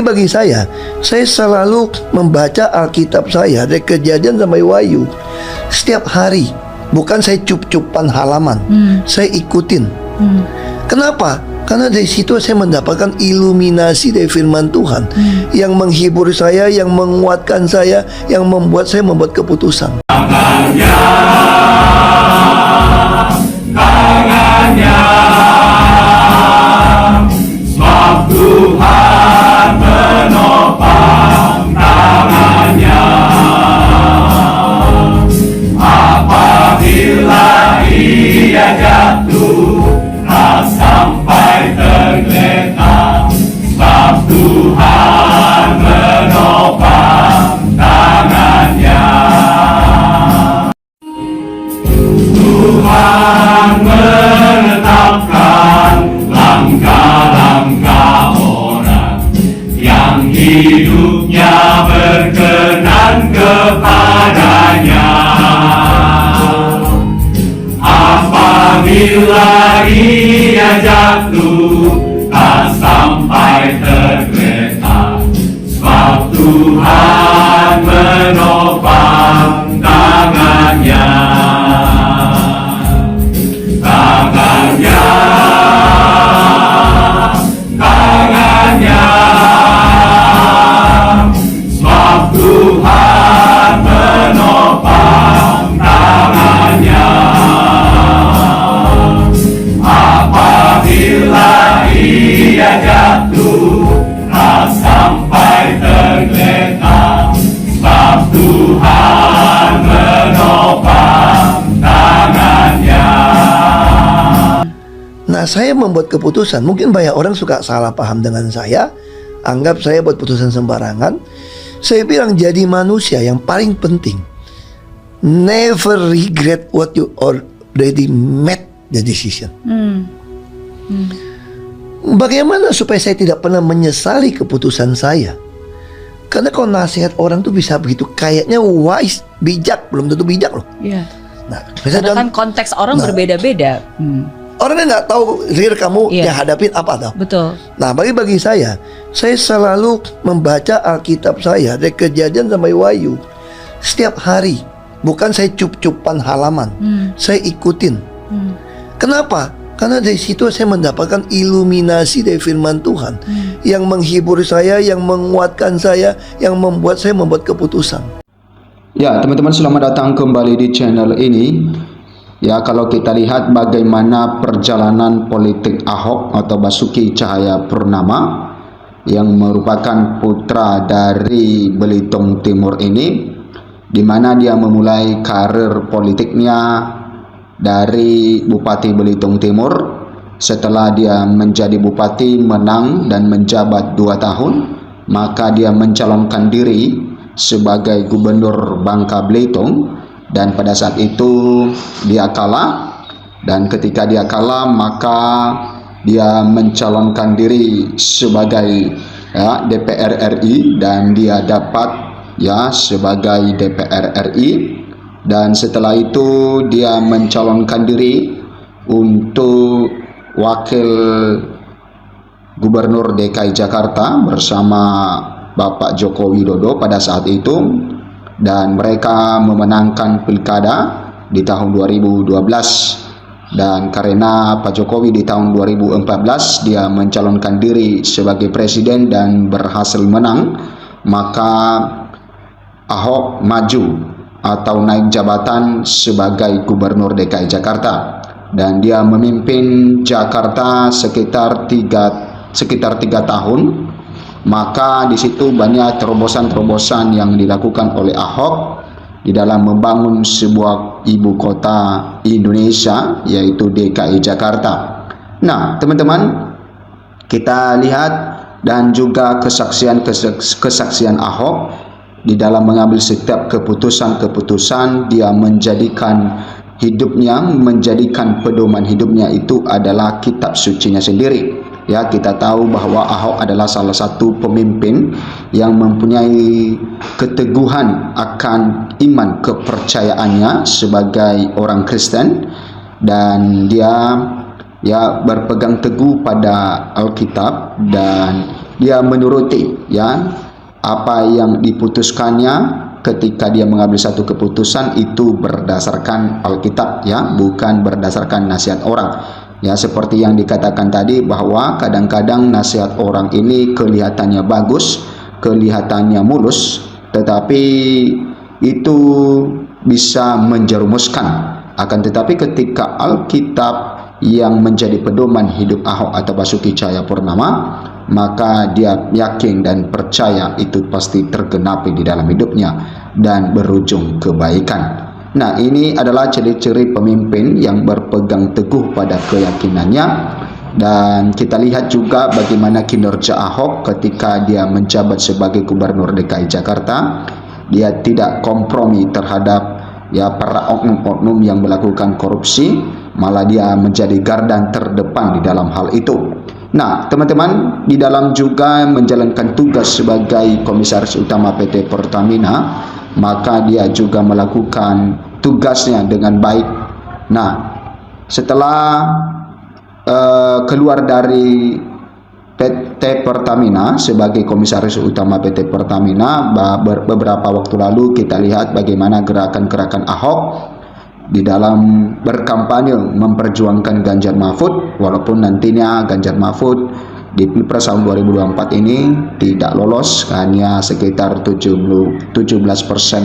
Bagi saya selalu membaca Alkitab saya dari Kejadian sampai Wahyu setiap hari. Bukan saya cup-cupan halaman, saya ikutin. Kenapa? Karena dari situ saya mendapatkan iluminasi dari firman Tuhan yang menghibur saya, yang menguatkan saya, yang membuat saya membuat keputusan. Tangannya, sebab Tuhan menopang tangannya. Apabila ia jatuh, tak sampai tergeletak, sebab Tuhan menopang tangannya. Tuhan menetapkan langkah-langkah orang yang hidupnya berkenan kepadanya. Apabila ia jatuh, tak sampai tergeletak, sebab Tuhan menopang tangannya. Tangannya, tangannya, sebab Tuhan menopang tangannya. Apabila ia jatuh, tak sampai tergeletak, sebab Tuhan menopang tangannya. Nah, saya membuat keputusan. Mungkin banyak orang suka salah paham dengan saya, anggap saya buat putusan sembarangan. Saya bilang jadi manusia yang paling penting, never regret what you already made the decision. Bagaimana supaya saya tidak pernah menyesali keputusan saya? Karena kalau nasihat orang tuh bisa begitu, kayaknya wise, bijak, belum tentu bijak loh. Iya. Nah, Karena kan konteks orang berbeda-beda. Orangnya nggak tahu real kamu yang hadapin apa tau. Betul. Nah, bagi saya selalu membaca Alkitab saya dari Kejadian sampai Wahyu setiap hari. Bukan saya cup-cupan halaman, saya ikutin. Kenapa? Karena dari situ saya mendapatkan iluminasi dari firman Tuhan yang menghibur saya, yang menguatkan saya, yang membuat saya membuat keputusan. Ya, teman-teman, selamat datang kembali di channel ini. Ya, kalau kita lihat bagaimana perjalanan politik Ahok atau Basuki Cahayapurnama yang merupakan putra dari Belitung Timur ini, di mana dia memulai karir politiknya dari Bupati Belitung Timur. Setelah dia menjadi bupati, menang dan menjabat 2 tahun, maka dia mencalonkan diri sebagai Gubernur Bangka Belitung. Dan pada saat itu dia kalah, dan ketika dia kalah maka dia mencalonkan diri sebagai DPR RI, dan dia dapat sebagai DPR RI. Dan setelah itu dia mencalonkan diri untuk wakil Gubernur DKI Jakarta bersama Bapak Joko Widodo pada saat itu. Dan mereka memenangkan pilkada di tahun 2012. Dan karena Pak Jokowi di tahun 2014 dia mencalonkan diri sebagai presiden dan berhasil menang, maka Ahok maju atau naik jabatan sebagai Gubernur DKI Jakarta. Dan dia memimpin Jakarta sekitar 3 tahun. Maka di situ banyak terobosan-terobosan yang dilakukan oleh Ahok di dalam membangun sebuah ibu kota Indonesia, yaitu DKI Jakarta. Nah, teman-teman, kita lihat dan juga kesaksian Ahok di dalam mengambil setiap keputusan. Dia menjadikan hidupnya, menjadikan pedoman hidupnya itu adalah kitab sucinya sendiri. Ya, kita tahu bahwa Ahok adalah salah satu pemimpin yang mempunyai keteguhan akan iman kepercayaannya sebagai orang Kristen, dan dia berpegang teguh pada Alkitab, dan dia menuruti ya apa yang diputuskannya. Ketika dia mengambil satu keputusan itu berdasarkan Alkitab ya, bukan berdasarkan nasihat orang. Ya, seperti yang dikatakan tadi bahwa kadang-kadang nasihat orang ini kelihatannya bagus, kelihatannya mulus, tetapi itu bisa menjerumuskan. Akan tetapi ketika Alkitab yang menjadi pedoman hidup Ahok atau Basuki Cahayapurnama, maka dia yakin dan percaya itu pasti tergenapi di dalam hidupnya dan berujung kebaikan. Nah, ini adalah ciri-ciri pemimpin yang berpegang teguh pada keyakinannya. Dan kita lihat juga bagaimana kinerja Ahok ketika dia menjabat sebagai Gubernur DKI Jakarta. Dia tidak kompromi terhadap ya para oknum-oknum yang melakukan korupsi, malah dia menjadi garda terdepan di dalam hal itu. Nah, teman-teman, di dalam juga menjalankan tugas sebagai Komisaris Utama PT Pertamina, maka dia juga melakukan tugasnya dengan baik. Nah, setelah keluar dari PT Pertamina sebagai Komisaris Utama PT Pertamina, beberapa waktu lalu kita lihat bagaimana gerakan-gerakan Ahok di dalam berkampanye memperjuangkan Ganjar Mahfud, walaupun nantinya Ganjar Mahfud di Pilpres tahun 2024 ini tidak lolos, hanya sekitar 17%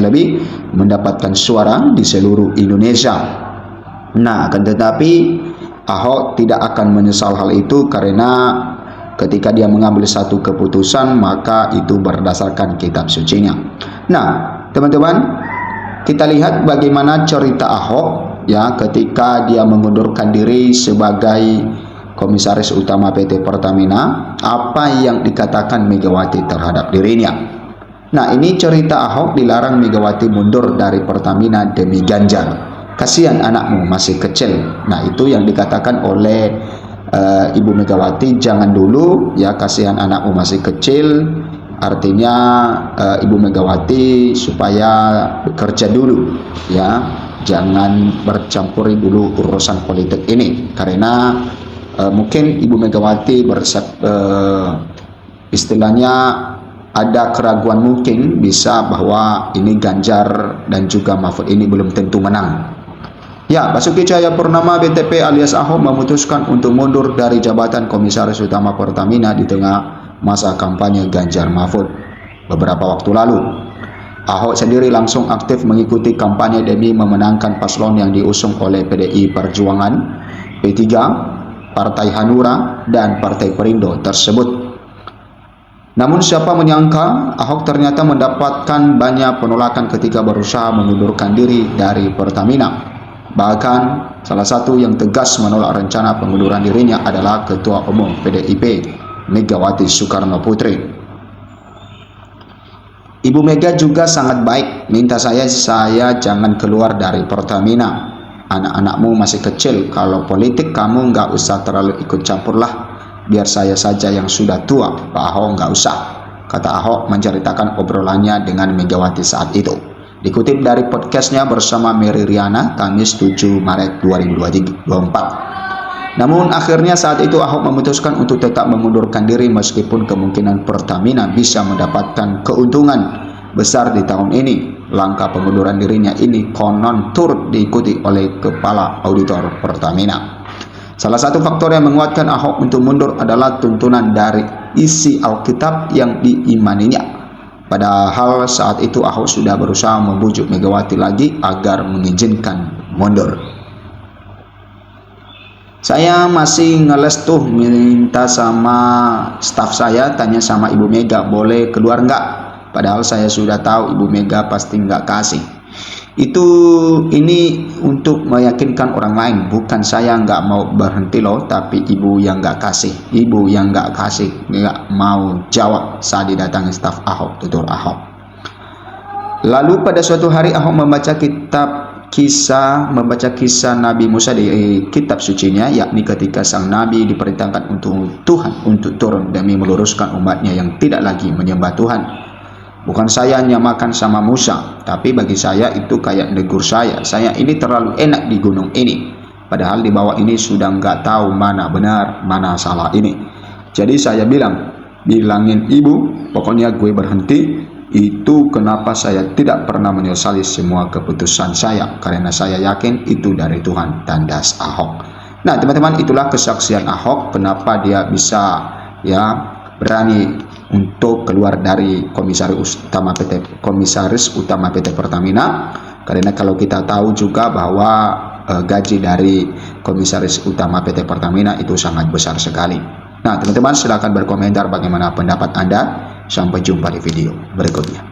lebih mendapatkan suara di seluruh Indonesia. Nah, akan tetapi Ahok tidak akan menyesal hal itu, karena ketika dia mengambil satu keputusan maka itu berdasarkan kitab sucinya. Nah, teman-teman, kita lihat bagaimana cerita Ahok ya ketika dia mengundurkan diri sebagai Komisaris Utama PT Pertamina, apa yang dikatakan Megawati terhadap dirinya. Nah, ini cerita Ahok dilarang Megawati mundur dari Pertamina demi Ganjar. Kasihan anakmu masih kecil. Nah, itu yang dikatakan oleh Ibu Megawati, jangan dulu ya, kasihan anakmu masih kecil. Artinya Ibu Megawati supaya bekerja dulu ya, jangan bercampuri dulu urusan politik ini, karena mungkin Ibu Megawati istilahnya ada keraguan mungkin bisa bahwa ini Ganjar dan juga Mahfud ini belum tentu menang. Ya, Basuki Cahayapurnama BTP alias Ahok memutuskan untuk mundur dari jabatan Komisaris Utama Pertamina di tengah masa kampanye Ganjar Mahfud beberapa waktu lalu. Ahok sendiri langsung aktif mengikuti kampanye demi memenangkan paslon yang diusung oleh PDI Perjuangan, P3, Partai Hanura, dan Partai Perindo tersebut. Namun siapa menyangka Ahok ternyata mendapatkan banyak penolakan ketika berusaha mengundurkan diri dari Pertamina. Bahkan salah satu yang tegas menolak rencana pengunduran dirinya adalah Ketua Umum PDIP Megawati Soekarno Putri. Ibu Mega juga sangat baik, minta saya jangan keluar dari Pertamina. Anak-anakmu masih kecil, kalau politik kamu nggak usah terlalu ikut campurlah, biar saya saja yang sudah tua, Pak Ahok nggak usah, kata Ahok menceritakan obrolannya dengan Megawati saat itu. Dikutip dari podcastnya bersama Mary Riana, Kamis 7 Maret 2024. Namun akhirnya saat itu Ahok memutuskan untuk tetap mengundurkan diri meskipun kemungkinan Pertamina bisa mendapatkan keuntungan besar di tahun ini. Langkah pengunduran dirinya ini konon turut diikuti oleh Kepala Auditor Pertamina. Salah satu faktor yang menguatkan Ahok untuk mundur adalah tuntunan dari isi Alkitab yang diimaninya. Padahal saat itu Ahok sudah berusaha membujuk Megawati lagi agar mengizinkan mundur. Saya masih ngeles tuh, minta sama staf saya, tanya sama Ibu Mega, boleh keluar nggak? Padahal saya sudah tahu Ibu Mega pasti nggak kasih. Ini untuk meyakinkan orang lain, bukan saya nggak mau berhenti loh, tapi ibu yang nggak kasih, ibu yang nggak kasih, nggak mau jawab saat didatangi staf Ahok, tutur Ahok. Lalu pada suatu hari Ahok membaca kisah Nabi Musa di kitab sucinya, yakni ketika sang Nabi diperintahkan untuk Tuhan untuk turun demi meluruskan umatnya yang tidak lagi menyembah Tuhan. Bukan saya nyamakan sama Musa, tapi bagi saya itu kayak negur saya ini terlalu enak di gunung ini. Padahal di bawah ini sudah nggak tahu mana benar, mana salah ini. Jadi saya bilang, bilangin ibu, pokoknya gue berhenti. Itu kenapa saya tidak pernah menyesali semua keputusan saya, karena saya yakin itu dari Tuhan, tandas Ahok. Nah teman-teman, itulah kesaksian Ahok, kenapa dia bisa berani untuk keluar dari komisaris utama PT Pertamina. Karena kalau kita tahu juga bahwa gaji dari komisaris utama PT Pertamina itu sangat besar sekali. Nah teman-teman, silahkan berkomentar bagaimana pendapat Anda. Sampai jumpa di video berikutnya.